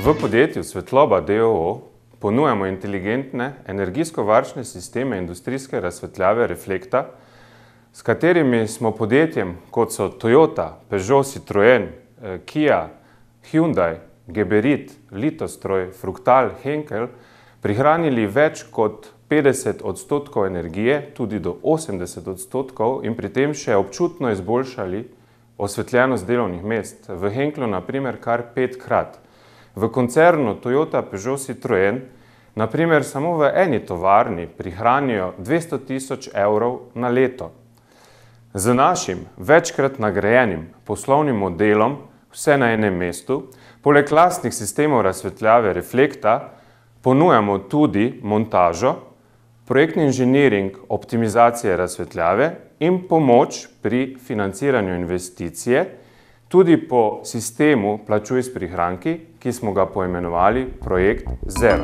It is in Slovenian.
V podjetju Svetloba d.o.o. ponujamo inteligentne, energijsko varčne sisteme industrijske razsvetljave Reflekta, s katerimi smo podjetjem, kot so Toyota, Peugeot, Citroën, Kia, Hyundai, Geberit, Litostroj, Fructal, Henkel, prihranili več kot 50% energije, tudi do 80%, in pri tem še občutno izboljšali osvetljenost delovnih mest. V Henklu, na primer, kar 5-krat. V koncernu Toyota, Peugeot, Citroën, na primer, samo v eni tovarni prihranijo 200 000 evrov na leto. Z našim večkrat nagrajenim poslovnim modelom Vse na enem mestu, poleg lastnih sistemov razsvetljave Reflekta, ponujamo tudi montažo, projektni inženiring optimizacije razsvetljave in pomoč pri financiranju investicije, tudi po sistemu Plačuj s prihranki, ki smo ga poimenovali Projekt Zero.